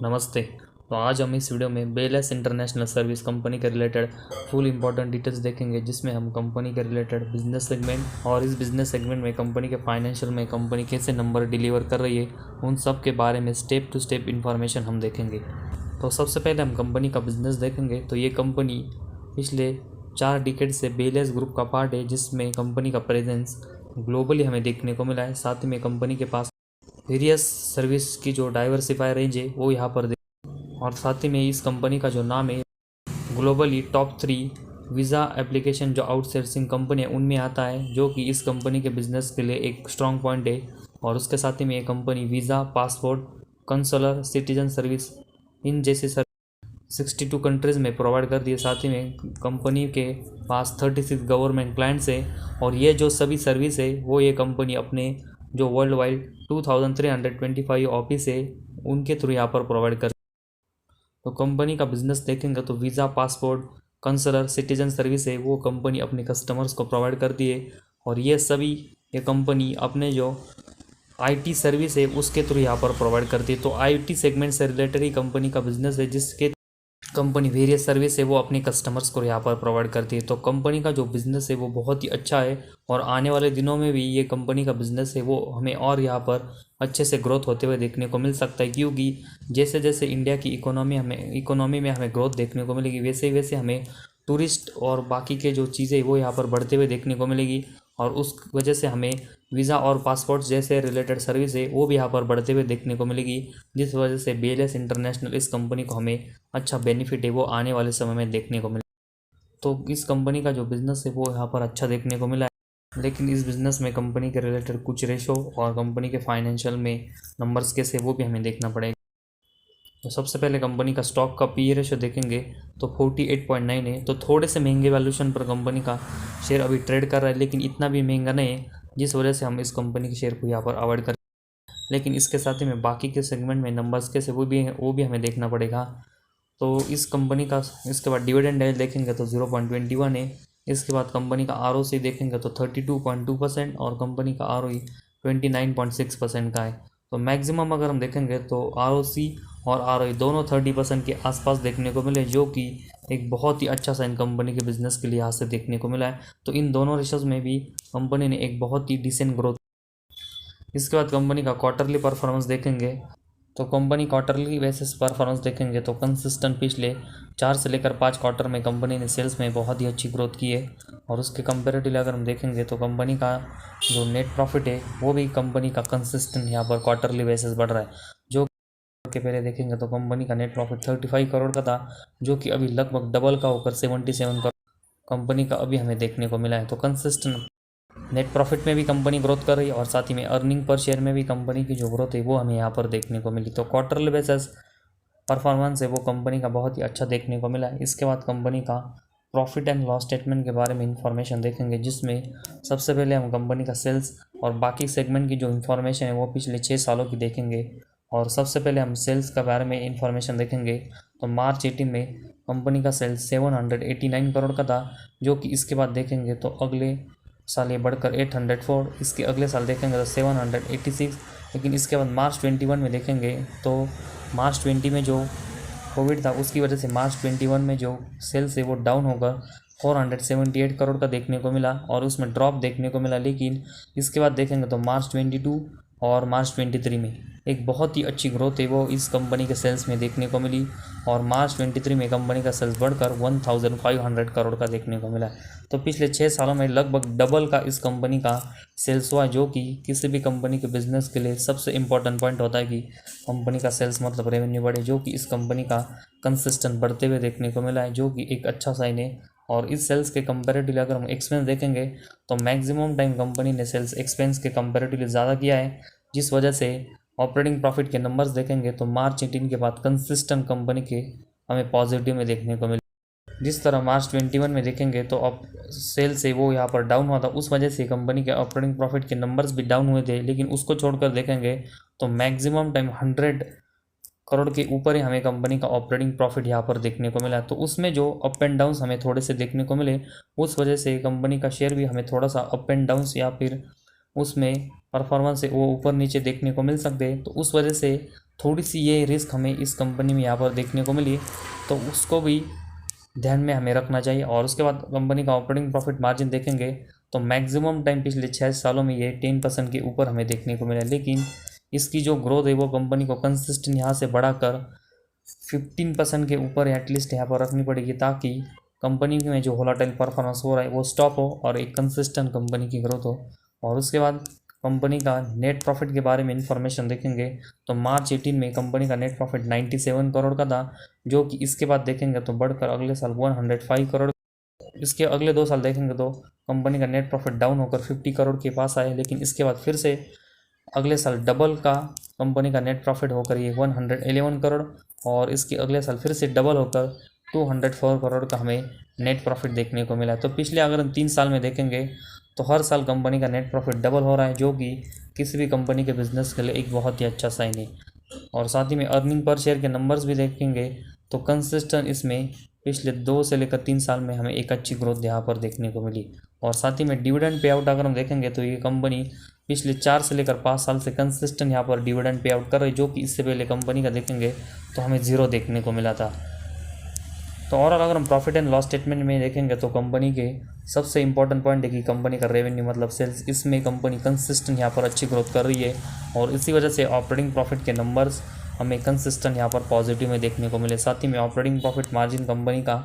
नमस्ते। तो आज हम इस वीडियो में बेलेस इंटरनेशनल सर्विस कंपनी के रिलेटेड फुल इंपॉर्टेंट डिटेल्स देखेंगे, जिसमें हम कंपनी के रिलेटेड बिजनेस सेगमेंट और इस बिजनेस सेगमेंट में कंपनी के फाइनेंशियल में कंपनी कैसे नंबर डिलीवर कर रही है, उन सब के बारे में स्टेप टू स्टेप इन्फॉर्मेशन हम देखेंगे। तो सबसे पहले हम कंपनी का बिजनेस देखेंगे। तो ये कंपनी पिछले 4 डिकेड से बेलेस ग्रुप का पार्ट है, जिसमें कंपनी का प्रेजेंस ग्लोबली हमें देखने को मिला है। साथ ही में कंपनी के पास वेरियस सर्विस की जो डाइवर्सिफाई रेंज है वो यहाँ पर और साथ ही में इस कंपनी का जो नाम है ग्लोबली टॉप 3 वीज़ा एप्लीकेशन जो आउटसोर्सिंग कंपनी है उनमें आता है, जो कि इस कंपनी के बिजनेस के लिए एक स्ट्रॉन्ग पॉइंट है। और उसके साथ ही में ये company visa, passport, consular, citizen service in जैसे 62 कंट्रीज़ में प्रोवाइड कर दिए। साथ ही में कंपनी के पास 36 गवर्नमेंट क्लाइंट्स है और ये जो सभी सर्विस है वो ये कंपनी अपने जो वर्ल्ड वाइड 2325 ऑफिस है उनके थ्रू यहाँ पर प्रोवाइड कर। तो कंपनी का बिजनेस देखेंगे तो visa, passport, concealer, citizen service है वो कंपनी अपने कस्टमर्स को प्रोवाइड करती है। और ये सभी ये कंपनी अपने जो आईटी सर्विस है उसके थ्रू यहाँ पर प्रोवाइड करती है। तो आईटी सेगमेंट से रिलेटेड ही कंपनी का बिजनेस है, जिसके कंपनी वेरियस सर्विस है वो अपने कस्टमर्स को यहाँ पर प्रोवाइड करती है। तो कंपनी का जो बिज़नेस है वो बहुत ही अच्छा है और आने वाले दिनों में भी ये कंपनी का बिज़नेस है वो हमें और यहाँ पर अच्छे से ग्रोथ होते हुए देखने को मिल सकता है, क्योंकि जैसे जैसे इंडिया की इकोनॉमी में हमें ग्रोथ देखने को मिलेगी, वैसे वैसे हमें टूरिस्ट और बाकी के जो चीज़ें वो यहाँ पर बढ़ते हुए देखने को मिलेगी। और उस वजह से हमें वीज़ा और पासपोर्ट जैसे रिलेटेड सर्विस है वो भी यहाँ पर बढ़ते हुए देखने को मिलेगी, जिस वजह से बेलेस इंटरनेशनल इस कंपनी को हमें अच्छा बेनिफिट है वो आने वाले समय में देखने को मिले। तो इस कंपनी का जो बिज़नेस है वो यहाँ पर अच्छा देखने को मिला है, लेकिन इस बिज़नेस में कंपनी के रिलेटेड कुछ रेशो और कंपनी के फाइनेंशियल में नंबर्स कैसे वो भी हमें देखना पड़ेगा। तो सबसे पहले कंपनी का स्टॉक का पी रेशो देखेंगे तो 48.9 है। तो थोड़े से महंगे वैल्यूएशन पर कंपनी का शेयर अभी ट्रेड कर रहा है, लेकिन इतना भी महंगा नहीं है जिस वजह से हम इस कंपनी के शेयर को यहाँ पर अवॉइड करें। लेकिन इसके साथ ही में बाकी के सेगमेंट में नंबर्स कैसे वो भी हमें देखना पड़ेगा। तो इस कंपनी का इसके बाद डिविडेंड yield देखेंगे तो 0.21 है। इसके बाद कंपनी का ROC देखेंगे तो 32.2% और कंपनी का ROE 29.6% का है। तो मैक्सिमम अगर हम देखेंगे तो ROC और ROE दोनों 30% के आसपास देखने को मिले, जो कि एक बहुत ही अच्छा साइन कंपनी के बिजनेस के लिहाज से देखने को मिला है। तो इन दोनों रेशोज में भी कंपनी ने एक बहुत ही डिसेंट ग्रोथ। इसके बाद कंपनी का क्वार्टरली परफॉर्मेंस देखेंगे तो कंपनी क्वार्टरली बेसिस परफॉर्मेंस देखेंगे तो कंसिस्टेंट पिछले 4 से लेकर 5 क्वार्टर में कंपनी ने सेल्स में बहुत ही अच्छी ग्रोथ की है। और उसके कंपेरेटिवली अगर हम देखेंगे तो कंपनी का जो नेट प्रॉफिट है वो भी कंपनी का कंसिस्टेंट यहाँ पर क्वार्टरली बेसिस बढ़ रहा है। जो के पहले देखेंगे तो कंपनी का नेट प्रॉफिट 35 करोड़ का था, जो कि अभी लगभग डबल का होकर 77 करोड़ कंपनी का अभी हमें देखने को मिला है। तो कंसिस्टेंट नेट प्रॉफिट में भी कंपनी ग्रोथ कर रही है और साथ ही में अर्निंग पर शेयर में भी कंपनी की जो ग्रोथ है वो हमें यहाँ पर देखने को मिली। तो क्वार्टरली बेसिस परफॉर्मेंस है वो कंपनी का बहुत ही अच्छा देखने को मिला है। इसके बाद कंपनी का प्रॉफिट एंड लॉस स्टेटमेंट के बारे में इंफॉर्मेशन देखेंगे, जिसमें सबसे पहले हम कंपनी का सेल्स और बाकी सेगमेंट की जो इन्फॉर्मेशन है वो पिछले 6 सालों की देखेंगे। और सबसे पहले हम सेल्स के बारे में इंफॉर्मेशन देखेंगे तो मार्च 18 में कंपनी का सेल्स 789 करोड़ का था, जो कि इसके बाद देखेंगे तो अगले साल ये बढ़कर 804, इसके अगले साल देखेंगे तो 786। लेकिन इसके बाद मार्च 21 में देखेंगे तो मार्च 20 में जो कोविड था उसकी वजह से मार्च 21 में जो सेल्स है वो डाउन होकर 478 करोड़ का देखने को मिला और उसमें ड्रॉप देखने को मिला। लेकिन इसके बाद देखेंगे तो मार्च 22 और मार्च 23 में एक बहुत ही अच्छी ग्रोथ है वो इस कंपनी के सेल्स में देखने को मिली और मार्च 23 में कंपनी का सेल्स बढ़कर 1500 करोड़ का देखने को मिला। तो पिछले 6 सालों में लगभग डबल का इस कंपनी का सेल्स हुआ, जो कि किसी भी कंपनी के बिजनेस के लिए सबसे इम्पोर्टेंट पॉइंट होता है कि कंपनी का सेल्स मतलब रेवेन्यू बढ़े, जो कि इस कंपनी का कंसिस्टेंट बढ़ते हुए देखने को मिला है, जो कि एक अच्छा साइन है। और इस सेल्स के कंपैरेटिवली अगर हम एक्सपेंस देखेंगे तो मैक्सिमम टाइम कंपनी ने सेल्स एक्सपेंस के कंपैरेटिवली ज़्यादा किया है, जिस वजह से ऑपरेटिंग प्रॉफिट के नंबर्स देखेंगे तो मार्च 18 के बाद कंसिस्टेंट कंपनी के हमें पॉजिटिव में देखने को मिले। जिस तरह मार्च 21 में देखेंगे तो अब सेल्स है वो यहाँ पर डाउन हुआ था, उस वजह से कंपनी के ऑपरेटिंग प्रॉफिट के नंबर्स भी डाउन हुए थे। लेकिन उसको छोड़कर देखेंगे तो मैक्सिमम टाइम 100 करोड़ के ऊपर ही हमें कंपनी का ऑपरेटिंग प्रॉफिट यहाँ पर देखने को मिला। तो उसमें जो अप एंड डाउन्स हमें थोड़े से देखने को मिले, उस वजह से कंपनी का शेयर भी हमें थोड़ा सा अप एंड डाउन्स या फिर उसमें परफॉर्मेंस है वो ऊपर नीचे देखने को मिल सकते हैं। तो उस वजह से थोड़ी सी ये रिस्क हमें इस कंपनी में यहाँ पर देखने को मिली, तो उसको भी ध्यान में हमें रखना चाहिए। और उसके बाद कंपनी का ऑपरेटिंग प्रॉफिट मार्जिन देखेंगे तो मैक्सिमम टाइम पिछले 6 सालों में ये 10% के ऊपर हमें देखने को मिला, लेकिन इसकी जो ग्रोथ है वो कंपनी को कंसिस्टेंट यहाँ से बढ़ाकर 15% के ऊपर एटलीस्ट यहाँ पर रखनी पड़ेगी, ताकि कंपनी में जो वोलेटाइल परफॉर्मेंस हो रहा है वो स्टॉप हो और एक कंसिस्टेंट कंपनी की ग्रोथ हो। और उसके बाद कंपनी का नेट प्रॉफिट के बारे में इंफॉर्मेशन देखेंगे तो मार्च 18 में कंपनी का नेट प्रॉफिट 97 करोड़ का था, जो कि इसके बाद देखेंगे तो बढ़कर अगले साल 105 करोड़। इसके अगले 2 साल देखेंगे तो कंपनी का नेट प्रॉफिट डाउन होकर 50 करोड़ के पास आए, लेकिन इसके बाद फिर से अगले साल डबल का कंपनी का नेट प्रॉफिट होकर ये 111 करोड़, और इसके अगले साल फिर से डबल होकर 204 करोड़ का हमें नेट प्रॉफिट देखने को मिला। तो पिछले अगर हम 3 साल में देखेंगे तो हर साल कंपनी का नेट प्रॉफिट डबल हो रहा है, जो कि किसी भी कंपनी के बिजनेस के लिए एक बहुत ही अच्छा साइन है। और साथ ही में अर्निंग पर शेयर के नंबर्स भी देखेंगे तो कंसिस्टेंट इसमें पिछले 2 से लेकर 3 साल में हमें एक अच्छी ग्रोथ यहाँ पर देखने को मिली। और साथ ही में डिविडेंड पे आउट अगर हम देखेंगे तो ये कंपनी पिछले 4 से लेकर 5 साल से कंसिस्टेंट यहाँ पर डिविडेंड पे आउट कर रही, जो कि इससे पहले कंपनी का देखेंगे तो हमें 0 देखने को मिला था। तो और अगर हम प्रॉफिट एंड लॉस स्टेटमेंट में देखेंगे तो कंपनी के सबसे इंपॉर्टेंट पॉइंट है कि कंपनी का रेवेन्यू मतलब सेल्स, इसमें कंपनी कंसिस्टेंट यहाँ पर अच्छी ग्रोथ कर रही है, और इसी वजह से ऑपरेटिंग प्रॉफिट के नंबर्स हमें कंसिस्टेंट यहाँ पर पॉजिटिव में देखने को मिले। साथ ही में ऑपरेटिंग प्रॉफिट मार्जिन कंपनी का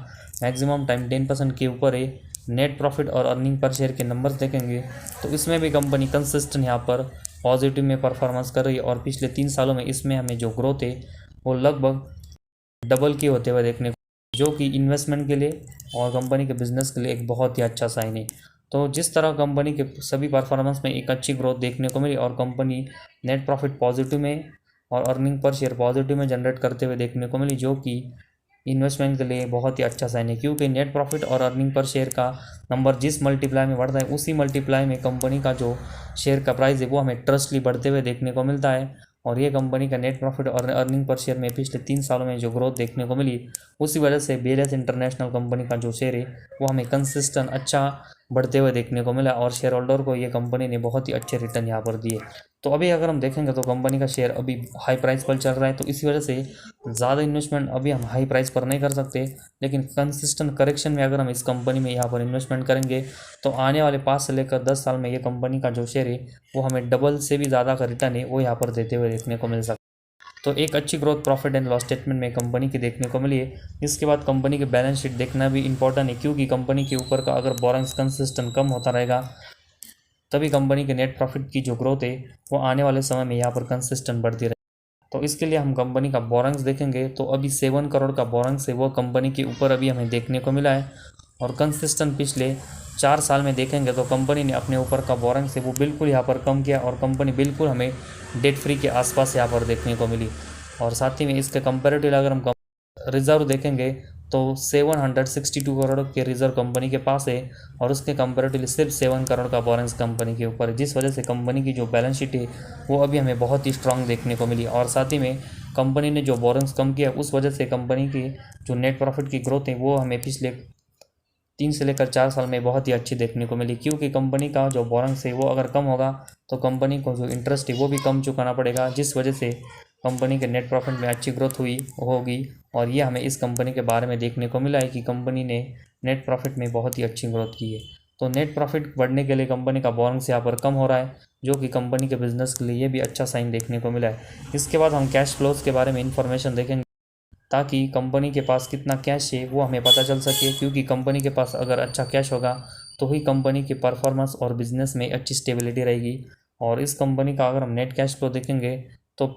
मैक्सिमम टाइम 10% के ऊपर है। नेट प्रॉफिट और अर्निंग पर शेयर के नंबर्स देखेंगे तो इसमें भी कंपनी कंसिस्टेंट यहाँ पर पॉजिटिव में परफॉर्मेंस कर रही है, और पिछले 3 सालों में इसमें हमें जो ग्रोथ है वो लगभग डबल की होते हुए देखने को, जो कि इन्वेस्टमेंट के लिए और कंपनी के बिजनेस के लिए एक बहुत ही अच्छा साइन है। तो जिस तरह कंपनी के सभी परफॉर्मेंस में एक अच्छी ग्रोथ देखने को मिली और कंपनी नेट प्रॉफिट पॉजिटिव में और अर्निंग पर शेयर पॉजिटिव में जनरेट करते हुए देखने को मिली, जो कि इन्वेस्टमेंट के लिए बहुत ही अच्छा साइन है, क्योंकि नेट प्रॉफिट और अर्निंग पर शेयर का नंबर जिस मल्टीप्लाई में बढ़ता है उसी मल्टीप्लाई में कंपनी का जो शेयर का प्राइस है वो हमें ट्रस्टली बढ़ते हुए देखने को मिलता है। और ये कंपनी का नेट प्रॉफिट और अर्निंग पर शेयर में पिछले 3 सालों में जो ग्रोथ देखने को मिली, उसी वजह से BLS इंटरनेशनल कंपनी का जो शेयर है वो हमें कंसिस्टेंट अच्छा बढ़ते हुए देखने को मिला, और शेयर होल्डर को ये कंपनी ने बहुत ही अच्छे रिटर्न यहाँ पर दिए। तो अभी अगर हम देखेंगे तो कंपनी का शेयर अभी हाई प्राइस पर चल रहा है, तो इसी वजह से ज़्यादा इन्वेस्टमेंट अभी हम हाई प्राइस पर नहीं कर सकते, लेकिन कंसिस्टेंट करेक्शन में अगर हम इस कंपनी में यहाँ पर इन्वेस्टमेंट करेंगे तो आने वाले 5 से लेकर 10 साल में ये कंपनी का जो शेयर है वो हमें डबल से भी ज़्यादा का रिटर्न है वो यहाँ पर देते हुए देखने को मिल सकता है। तो एक अच्छी growth profit and loss statement में कंपनी की देखने को मिली है। इसके बाद कंपनी के बैलेंस शीट देखना भी इंपॉर्टेंट है, क्योंकि कंपनी के ऊपर का अगर बोरेंग्स कंसिस्टेंट कम होता रहेगा तभी कंपनी के नेट प्रॉफिट की जो ग्रोथ है वो आने वाले समय में यहाँ पर कंसिस्टेंट बढ़ती रहेगी। तो इसके लिए हम कंपनी का बोरेंग्स देखेंगे तो अभी 7 करोड़ का बोरेंग्स है वो कंपनी के ऊपर अभी हमें देखने को मिला है, और कंसिस्टेंट पिछले 4 साल में देखेंगे तो कंपनी ने अपने ऊपर का बोरेंग्स है वो बिल्कुल यहाँ पर कम किया, और कंपनी बिल्कुल हमें डेट फ्री के आसपास यहाँ पर देखने को मिली। और साथ ही में इसके कंपेरेटिव अगर हम रिजर्व देखेंगे तो 762 करोड़ के रिजर्व कंपनी के पास है, और उसके कंपेरेटिवली सिर्फ 7 करोड़ का बोरेंग्स कंपनी के ऊपर है, जिस वजह से कंपनी की जो बैलेंस शीट है वो अभी हमें बहुत ही स्ट्रांग देखने को मिली। और साथ ही में कंपनी ने जो बोरेंग्स कम किया उस वजह से कंपनी की जो नेट प्रॉफिट की ग्रोथ है वो हमें पिछले 3 से लेकर 4 साल में बहुत ही अच्छी देखने को मिली, क्योंकि कंपनी का जो बोरेंग्स है वो अगर कम होगा तो कंपनी को जो इंटरेस्ट है वो भी कम चुकाना पड़ेगा, जिस वजह से कंपनी के नेट प्रॉफिट में अच्छी ग्रोथ हुई होगी। और ये हमें इस कंपनी के बारे में देखने को मिला है कि कंपनी ने नेट प्रॉफिट में बहुत ही अच्छी ग्रोथ की है। तो नेट प्रॉफिट बढ़ने के लिए कंपनी का बोरेंग्स यहाँ पर कम हो रहा है, जो कि कंपनी के बिजनेस के लिए ये भी अच्छा साइन देखने को मिला है। इसके बाद हम कैश फ्लोज के बारे में इंफॉर्मेशन देखेंगे, ताकि कंपनी के पास कितना कैश है वो हमें पता चल सके, क्योंकि कंपनी के पास अगर अच्छा कैश होगा तो ही कंपनी की परफॉर्मेंस और बिजनेस में अच्छी स्टेबिलिटी रहेगी। और इस कंपनी का अगर हम नेट कैश फ्लो देखेंगे तो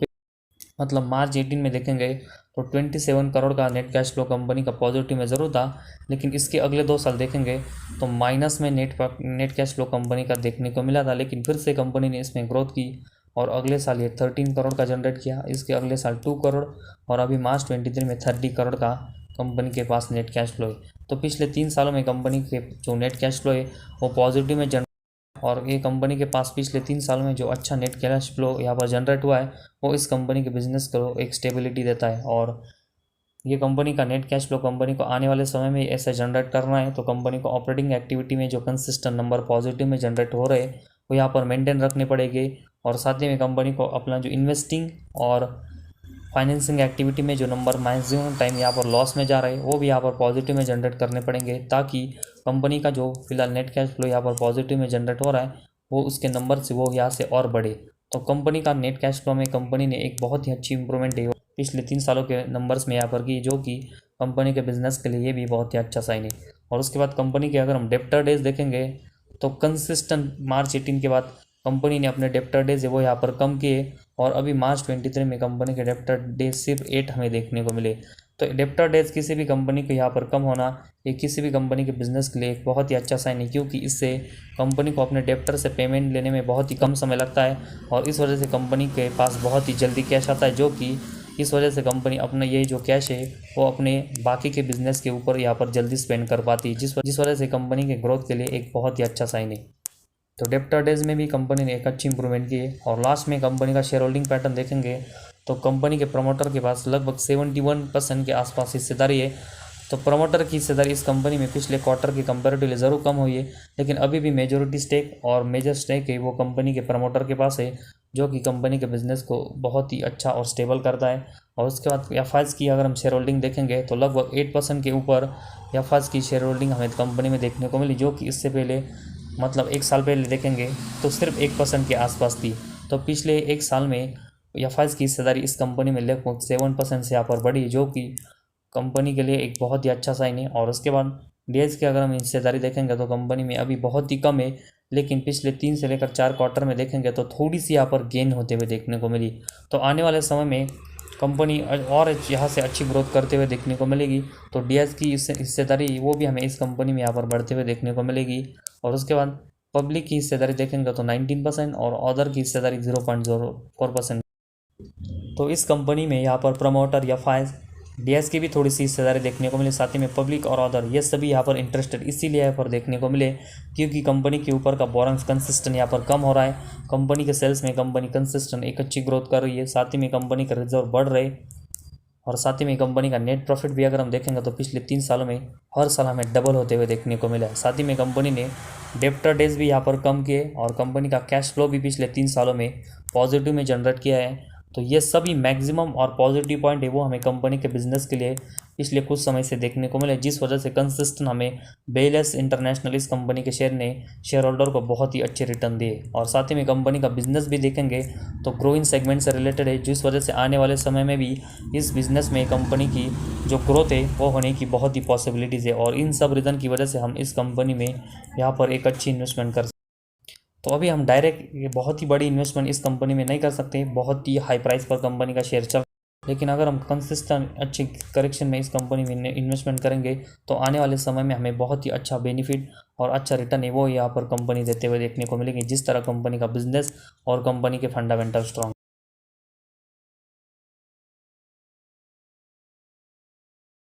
मतलब मार्च 18 में देखेंगे तो 27 करोड़ का नेट कैश फ्लो कंपनी का पॉजिटिव में ज़रूर था, लेकिन इसके अगले 2 साल देखेंगे तो माइनस में नेट कैश फ्लो कंपनी का देखने को मिला था, लेकिन फिर से कंपनी ने इसमें ग्रोथ की और अगले साल ये 13 करोड़ का जनरेट किया, इसके अगले साल 2 करोड़, और अभी मार्च 23 में 30 करोड़ का कंपनी के पास नेट कैश फ्लो है। तो पिछले 3 सालों में कंपनी के जो नेट कैश फ्लो है वो पॉजिटिव में और ये कंपनी के पास पिछले 3 साल में जो अच्छा नेट कैश फ्लो यहाँ पर जनरेट हुआ है वो इस कंपनी के बिजनेस को एक स्टेबिलिटी देता है। और ये कंपनी का नेट कैश फ्लो कंपनी को आने वाले समय में ऐसे जनरेट करना है तो कंपनी को ऑपरेटिंग एक्टिविटी में जो कंसिस्टेंट नंबर पॉजिटिव में जनरेट हो रहे वो यहाँ पर मेंटेन रखने पड़ेंगे। और साथ ही में कंपनी को अपना जो इन्वेस्टिंग और फाइनेंसिंग एक्टिविटी में जो नंबर मैक्सिमम टाइम यहाँ पर लॉस में जा रहे हैं वो भी यहाँ पर पॉजिटिव में जनरेट करने पड़ेंगे, ताकि कंपनी का जो फिलहाल नेट कैश फ्लो यहाँ पर पॉजिटिव में जनरेट हो रहा है वो उसके नंबर से वो यहाँ से और बढ़े। तो कंपनी का नेट कैश फ्लो में कंपनी ने एक बहुत ही अच्छी इंप्रूवमेंट है पिछले 3 सालों के नंबर्स में यहाँ पर की, जो कि कंपनी के बिजनेस के लिए ये भी बहुत ही अच्छा साइन है। और उसके बाद कंपनी के अगर हम डेप्टर डेज देखेंगे तो कंसिस्टेंट मार्च 18 के बाद कंपनी ने अपने डेप्टर डेज वो यहाँ पर कम किए, और अभी मार्च 23 में कंपनी के डेप्टर डेज सिर्फ 8 हमें देखने को मिले। तो डेप्टर डेज किसी भी कंपनी के यहाँ पर कम होना ये किसी भी कंपनी के बिजनेस के लिए एक बहुत ही अच्छा साइन है, क्योंकि इससे कंपनी को अपने डेप्टर से पेमेंट लेने में बहुत ही कम समय लगता है, और इस वजह से कंपनी के पास बहुत ही जल्दी कैश आता है, जो कि इस वजह से कंपनी अपना ये जो कैश है वो अपने बाकी के बिजनेस के ऊपर यहाँ पर जल्दी स्पेंड कर पाती है, जिस वजह से कंपनी के ग्रोथ के लिए एक बहुत ही अच्छा साइन है। तो डेप्टर डेज में भी कंपनी ने एक अच्छी इंप्रूवमेंट की है। और लास्ट में कंपनी का शेयर होल्डिंग पैटर्न देखेंगे तो कंपनी के प्रमोटर के पास लगभग 71% के आसपास हिस्सेदारी है। तो प्रमोटर की हिस्सेदारी इस कंपनी में पिछले क्वार्टर के कंपेरेटिवली ज़रूर कम हुई है, लेकिन अभी भी मेजोरिटी स्टेक और मेजर स्टेक है वो कंपनी के प्रमोटर के पास है, जो कि कंपनी के बिजनेस को बहुत ही अच्छा और स्टेबल करता है। और उसके बाद एफआईज की अगर हम शेयर होल्डिंग देखेंगे तो लगभग 8% के ऊपर एफआईज की शेयर होल्डिंग हमें कंपनी में देखने को मिली, जो कि इससे पहले मतलब 1 साल पहले देखेंगे तो सिर्फ 1% के आसपास थी। तो पिछले 1 साल में एफआईज की हिस्सेदारी इस कंपनी में लगभग 7% से यहाँ पर बढ़ी, जो कि कंपनी के लिए एक बहुत ही अच्छा साइन है। और उसके बाद डीएस की अगर हम हिस्सेदारी देखेंगे तो कंपनी में अभी बहुत ही कम है, लेकिन पिछले 3 से लेकर 4 क्वार्टर में देखेंगे तो थोड़ी सी यहाँ पर गेन होते हुए देखने को मिली। तो आने वाले समय में कंपनी और यहाँ से अच्छी ग्रोथ करते हुए देखने को मिलेगी। तो डीएस की हिस्सेदारी वो भी हमें इस कंपनी में यहाँ पर बढ़ते हुए देखने को मिलेगी। और उसके बाद पब्लिक की हिस्सेदारी देखेंगे तो 19% और अदर की हिस्सेदारी 0.04%। तो इस कंपनी में यहाँ पर प्रमोटर या फाइज डीएस की भी थोड़ी सी हिस्सेदारी देखने को मिले, साथ ही में पब्लिक और अदर ये सभी यहाँ पर इंटरेस्टेड इसीलिए यहाँ पर देखने को मिले क्योंकि कंपनी के ऊपर का बोरेंस कंसिस्टेंट यहाँ पर कम हो रहा है। कंपनी के सेल्स में कंपनी कंसिस्टेंट एक अच्छी ग्रोथ कर रही है, साथ ही में कंपनी का रिजर्व बढ़ रहे, और साथ ही में कंपनी का नेट प्रॉफिट भी अगर हम देखेंगे तो पिछले 3 सालों में हर साल हमें डबल होते हुए देखने को मिला है। साथ ही में कंपनी ने डेप्टर डेज भी यहाँ पर कम किए, और कंपनी का कैश फ्लो भी पिछले 3 सालों में पॉजिटिव में जनरेट किया है। तो ये सभी मैक्सिमम और पॉजिटिव पॉइंट है वो हमें कंपनी के बिजनेस के लिए पिछले कुछ समय से देखने को मिले, जिस वजह से कंसिस्टेंट हमें बेलेस इंटरनेशनल इस कंपनी के शेयर ने शेयर होल्डर को बहुत ही अच्छे रिटर्न दिए। और साथ ही में कंपनी का बिजनेस भी देखेंगे तो ग्रोइंग सेगमेंट से रिलेटेड है, जिस वजह से आने वाले समय में भी इस बिज़नेस में कंपनी की जो ग्रोथ है वो होने की बहुत ही पॉसिबिलिटीज़ है। और इन सब रीज़न की वजह से हम इस कंपनी में यहाँ पर एक अच्छी इन्वेस्टमेंट कर। तो अभी हम डायरेक्ट ये बहुत ही बड़ी इन्वेस्टमेंट इस कंपनी में नहीं कर सकते, बहुत ही हाई प्राइस पर कंपनी का शेयर चल, लेकिन अगर हम कंसिस्टेंट अच्छी करेक्शन में इस कंपनी में इन्वेस्टमेंट करेंगे तो आने वाले समय में हमें बहुत ही अच्छा बेनिफिट और अच्छा रिटर्न है वो यहाँ पर कंपनी देते हुए देखने को मिलेगी, जिस तरह कंपनी का बिजनेस और कंपनी के फंडामेंटल स्ट्रॉन्ग।